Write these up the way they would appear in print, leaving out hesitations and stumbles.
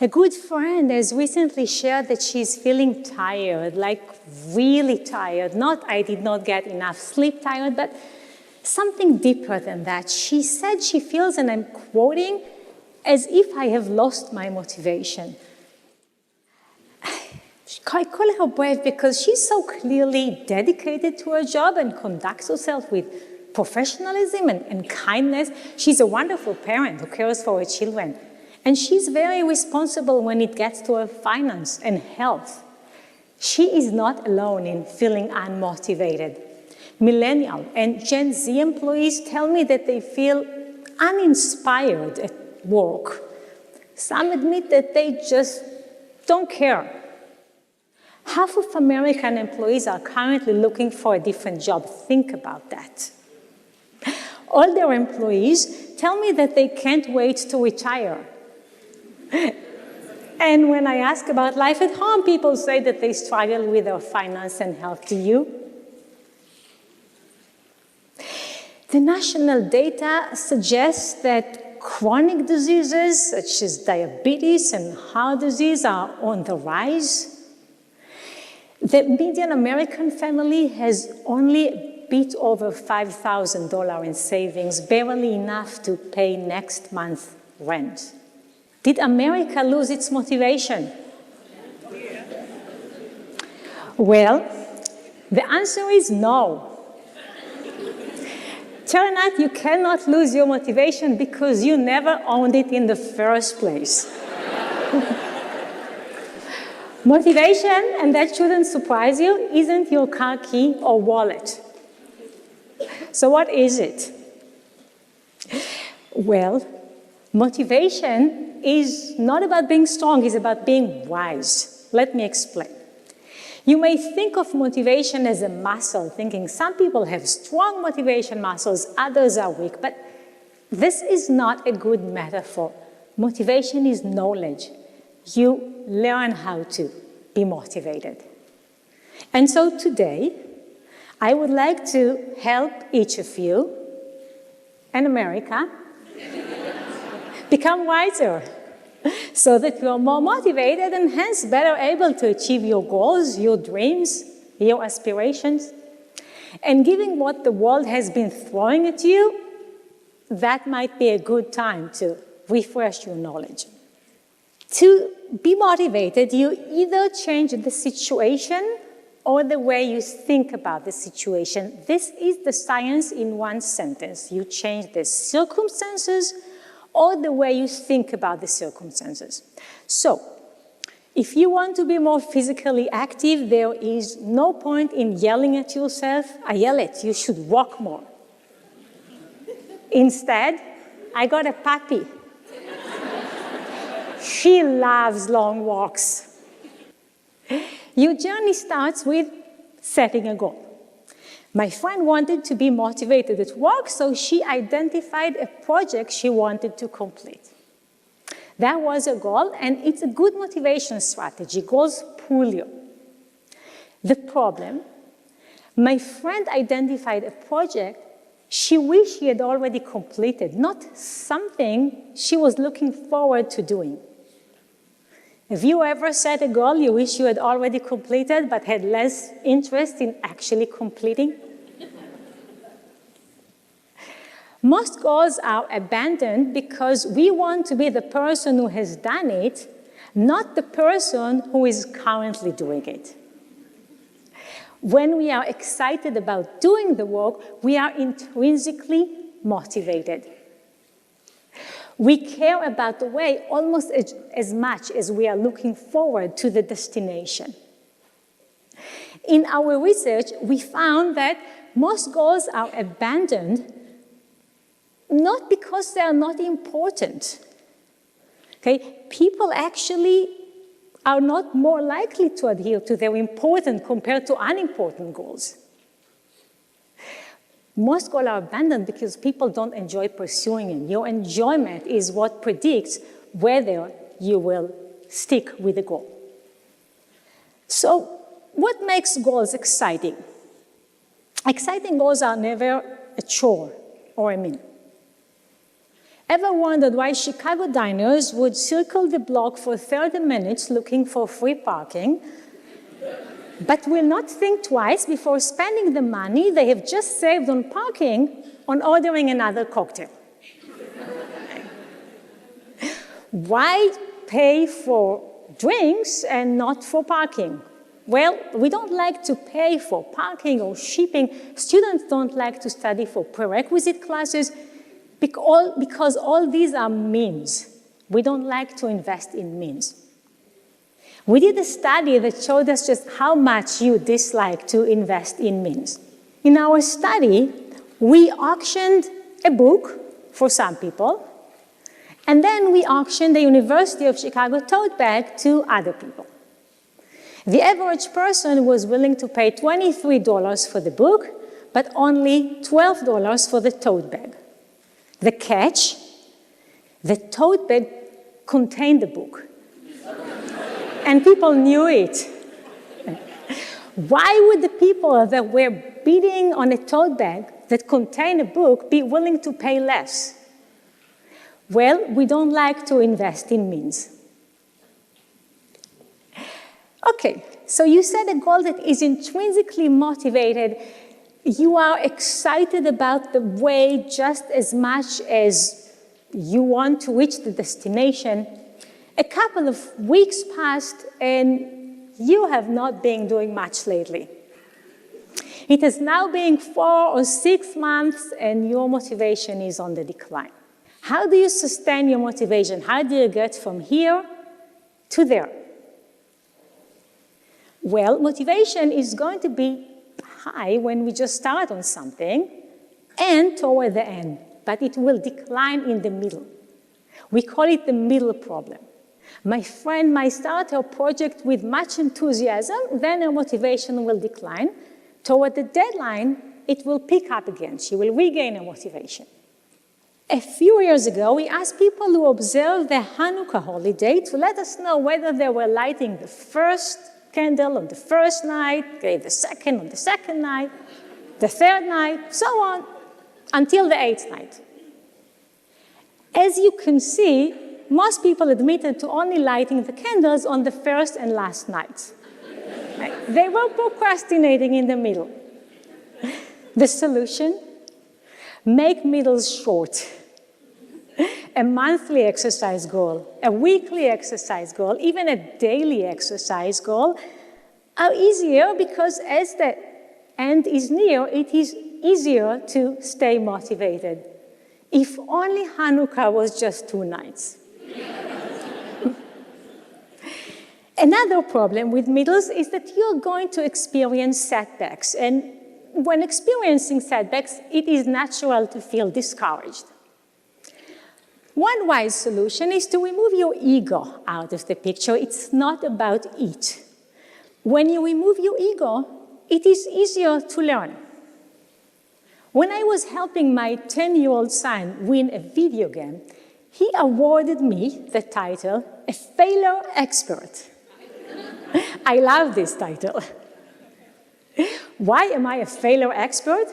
A good friend has recently shared that she's feeling tired, like really tired. Not I did not get enough sleep tired, but something deeper than that. She said she feels, and I'm quoting, as if I have lost my motivation. I call her brave because she's so clearly dedicated to her job and conducts herself with professionalism and kindness. She's a wonderful parent who cares for her children. And she's very responsible when it gets to her finance and health. She is not alone in feeling unmotivated. Millennial and Gen Z employees tell me that they feel uninspired at work. Some admit that they just don't care. Half of American employees are currently looking for a different job. Think about that. Older employees tell me that they can't wait to retire. And when I ask about life at home, people say that they struggle with their finance and health. Do you? The national data suggests that chronic diseases such as diabetes and heart disease are on the rise. The median American family has only a bit over $5,000 in savings, barely enough to pay next month's rent. Did America lose its motivation? Well, the answer is no. Turns out you cannot lose your motivation because you never owned it in the first place. Motivation, and that shouldn't surprise you, isn't your car key or wallet. So what is it? Well, motivation is not about being strong, it's about being wise. Let me explain. You may think of motivation as a muscle, thinking some people have strong motivation muscles, others are weak, but this is not a good metaphor. Motivation is knowledge. You learn how to be motivated. And so today, I would like to help each of you and America become wiser so that you are more motivated and hence better able to achieve your goals, your dreams, your aspirations. And given what the world has been throwing at you, that might be a good time to refresh your knowledge. To be motivated, you either change the situation or the way you think about the situation. This is the science in one sentence. You change the circumstances or the way you think about the circumstances. So, if you want to be more physically active, there is no point in yelling at yourself. I yell at you should walk more. Instead, I got a puppy. She loves long walks. Your journey starts with setting a goal. My friend wanted to be motivated at work, so she identified a project she wanted to complete. That was a goal, and it's a good motivation strategy. Goals pull you. The problem, my friend identified a project she wished she had already completed, not something she was looking forward to doing. Have you ever set a goal you wish you had already completed but had less interest in actually completing? Most goals are abandoned because we want to be the person who has done it, not the person who is currently doing it. When we are excited about doing the work, we are intrinsically motivated. We care about the way almost as much as we are looking forward to the destination. In our research, we found that most goals are abandoned not because they are not important. Okay? People actually are not more likely to adhere to their important compared to unimportant goals. Most goals are abandoned because people don't enjoy pursuing it. Your enjoyment is what predicts whether you will stick with the goal. So, what makes goals exciting? Exciting goals are never a chore or a mean. Ever wondered why Chicago diners would circle the block for 30 minutes looking for free parking, but will not think twice before spending the money they have just saved on parking on ordering another cocktail? Why pay for drinks and not for parking? Well, we don't like to pay for parking or shipping. Students don't like to study for prerequisite classes because all these are means. We don't like to invest in means. We did a study that showed us just how much you dislike to invest in means. In our study, we auctioned a book for some people, and then we auctioned the University of Chicago tote bag to other people. The average person was willing to pay $23 for the book, but only $12 for the tote bag. The catch, the tote bag contained the book. And people knew it. Why would the people that were bidding on a tote bag that contained a book be willing to pay less? Well, we don't like to invest in means. Okay, so you set a goal that is intrinsically motivated. You are excited about the way just as much as you want to reach the destination. A couple of weeks passed and you have not been doing much lately. It has now been 4 or 6 months and your motivation is on the decline. How do you sustain your motivation? How do you get from here to there? Well, motivation is going to be high when we just start on something and toward the end, but it will decline in the middle. We call it the middle problem. My friend might start her project with much enthusiasm, then her motivation will decline. Toward the deadline, it will pick up again. She will regain her motivation. A few years ago, we asked people who observed the Hanukkah holiday to let us know whether they were lighting the first candle on the first night, the second on the second night, the third night, so on, until the 8th night. As you can see, most people admitted to only lighting the candles on the first and last nights. They were procrastinating in the middle. The solution? Make middles short. A monthly exercise goal, a weekly exercise goal, even a daily exercise goal are easier because as the end is near, it is easier to stay motivated. If only Hanukkah was just 2 nights. Another problem with middles is that you're going to experience setbacks. And when experiencing setbacks, it is natural to feel discouraged. One wise solution is to remove your ego out of the picture. It's not about it. When you remove your ego, it is easier to learn. When I was helping my 10-year-old son win a video game, he awarded me the title, a failure expert. I love this title. Why am I a failure expert?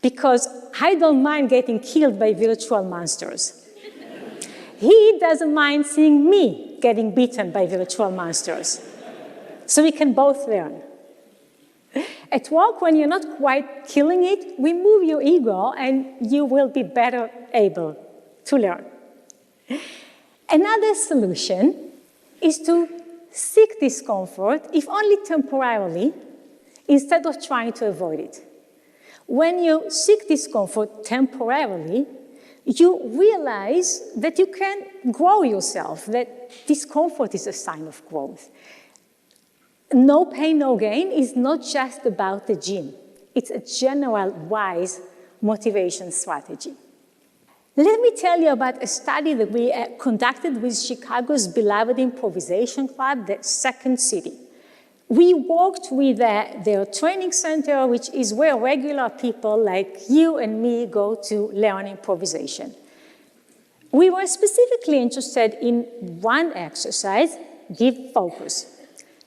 Because I don't mind getting killed by virtual monsters. He doesn't mind seeing me getting beaten by virtual monsters. So we can both learn. At work, when you're not quite killing it, remove your ego and you will be better able to learn. Another solution is to seek discomfort, if only temporarily, instead of trying to avoid it. When you seek discomfort temporarily, you realize that you can grow yourself, that discomfort is a sign of growth. No pain, no gain is not just about the gym. It's a general, wise motivation strategy. Let me tell you about a study that we conducted with Chicago's beloved improvisation club, the Second City. We worked with their training center, which is where regular people like you and me go to learn improvisation. We were specifically interested in one exercise, give focus.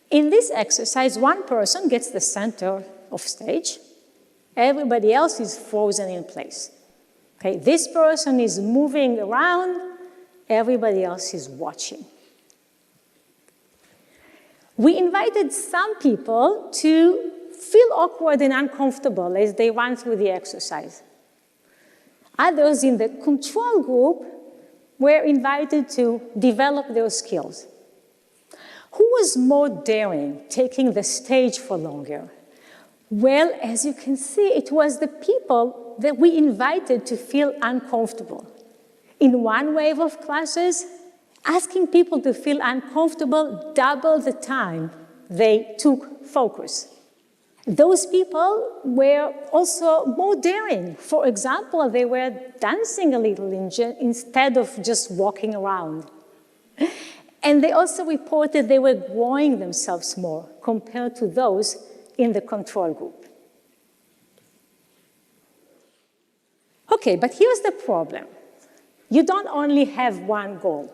In this exercise, one person gets the center of stage. Everybody else is frozen in place. Okay, this person is moving around, everybody else is watching. We invited some people to feel awkward and uncomfortable as they run through the exercise. Others in the control group were invited to develop their skills. Who was more daring, taking the stage for longer? Well, as you can see, it was the people that we invited to feel uncomfortable. In one wave of classes, asking people to feel uncomfortable doubled the time they took focus. Those people were also more daring. For example, they were dancing a little instead of just walking around. And they also reported they were growing themselves more compared to those in the control group. Okay, but here's the problem. You don't only have one goal.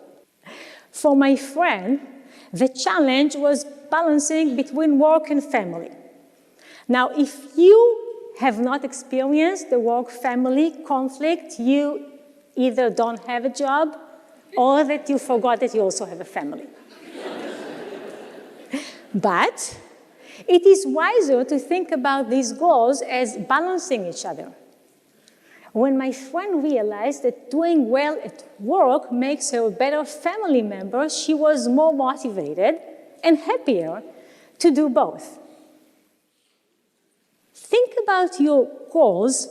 For my friend, the challenge was balancing between work and family. Now, if you have not experienced the work-family conflict, you either don't have a job or that you forgot that you also have a family. But it is wiser to think about these goals as balancing each other. When my friend realized that doing well at work makes her a better family member, she was more motivated and happier to do both. Think about your goals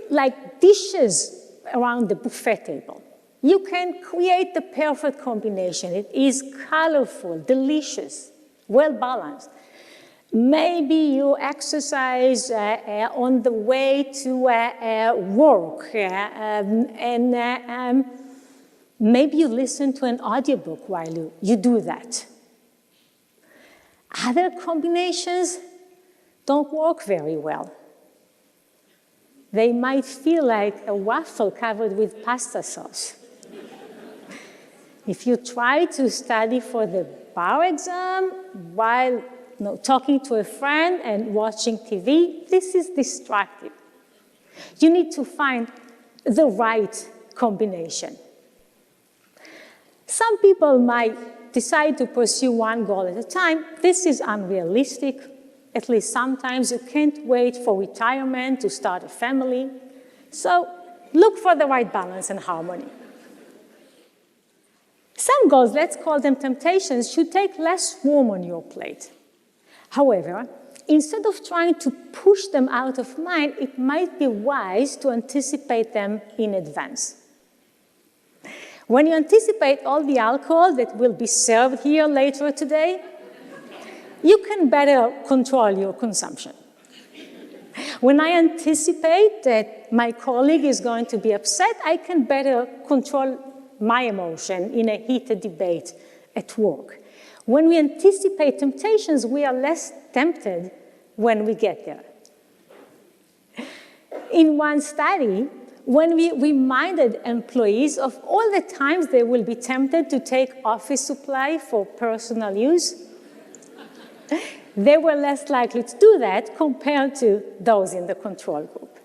like dishes around the buffet table. You can create the perfect combination. It is colorful, delicious, well-balanced. Maybe you exercise on the way to work, and maybe you listen to an audiobook while you do that. Other combinations don't work very well. They might feel like a waffle covered with pasta sauce. If you try to study for the bar exam while talking to a friend and watching TV, this is distracting. You need to find the right combination. Some people might decide to pursue one goal at a time. This is unrealistic. At least sometimes you can't wait for retirement to start a family. So look for the right balance and harmony. Some goals, let's call them temptations, should take less room on your plate. However, instead of trying to push them out of mind, it might be wise to anticipate them in advance. When you anticipate all the alcohol that will be served here later today, you can better control your consumption. When I anticipate that my colleague is going to be upset, I can better control my emotion in a heated debate at work. When we anticipate temptations, we are less tempted when we get there. In one study, when we reminded employees of all the times they will be tempted to take office supply for personal use, they were less likely to do that compared to those in the control group.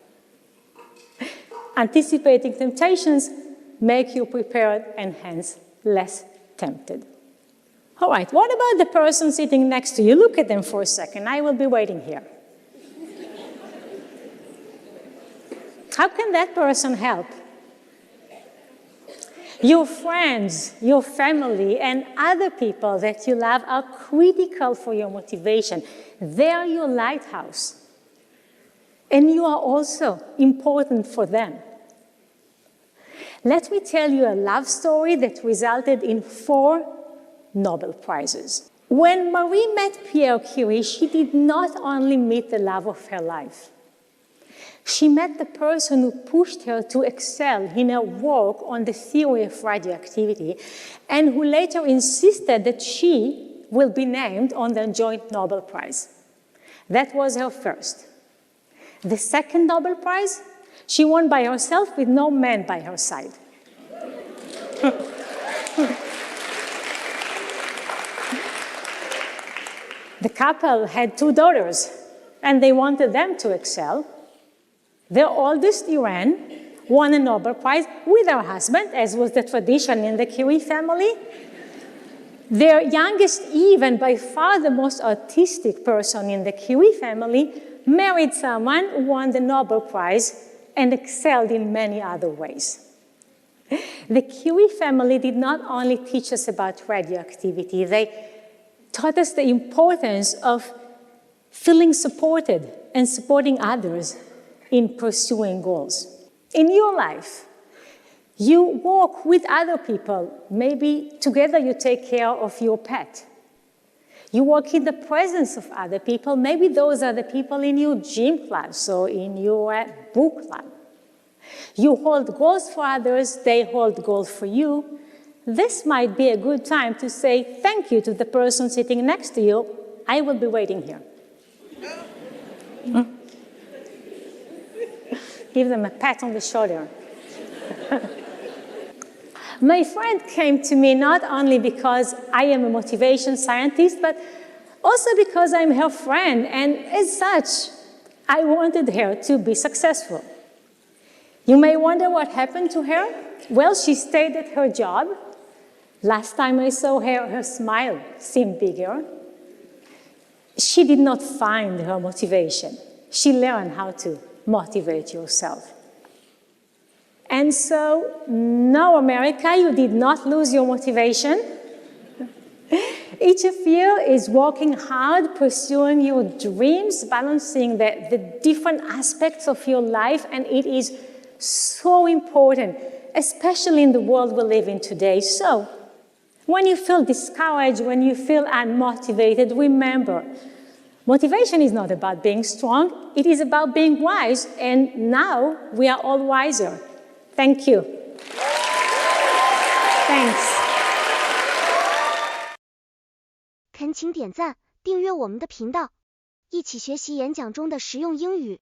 Anticipating temptations make you prepared and hence less tempted. All right, what about the person sitting next to you? Look at them for a second. I will be waiting here. How can that person help? Your friends, your family, and other people that you love are critical for your motivation. They are your lighthouse. And you are also important for them. Let me tell you a love story that resulted in 4 Nobel Prizes. When Marie met Pierre Curie, she did not only meet the love of her life. She met the person who pushed her to excel in her work on the theory of radioactivity and who later insisted that she will be named on the joint Nobel Prize. That was her first. The second Nobel Prize, she won by herself with no man by her side. The couple had 2 daughters, and they wanted them to excel. Their oldest, Irene, won a Nobel Prize with her husband, as was the tradition in the Curie family. Their youngest, even by far the most artistic person in the Curie family, married someone who won the Nobel Prize and excelled in many other ways. The Curie family did not only teach us about radioactivity, they taught us the importance of feeling supported and supporting others in pursuing goals. In your life, you walk with other people. Maybe together you take care of your pet. You walk in the presence of other people. Maybe those are the people in your gym class or in your book club. You hold goals for others, they hold goals for you. This might be a good time to say thank you to the person sitting next to you. I will be waiting here. Give them a pat on the shoulder. My friend came to me not only because I am a motivation scientist, but also because I'm her friend, and as such, I wanted her to be successful. You may wonder what happened to her. Well, she stayed at her job. Last time I saw her, her smile seemed bigger. She did not find her motivation. She learned how to motivate yourself. And so, no, America, you did not lose your motivation. Each of you is working hard, pursuing your dreams, balancing the different aspects of your life, and it is so important, especially in the world we live in today. So, when you feel discouraged, when you feel unmotivated, remember, motivation is not about being strong, it is about being wise, and now we are all wiser. Thank you. Thanks. 恳请点赞，订阅我们的频道，一起学习演讲中的实用英语。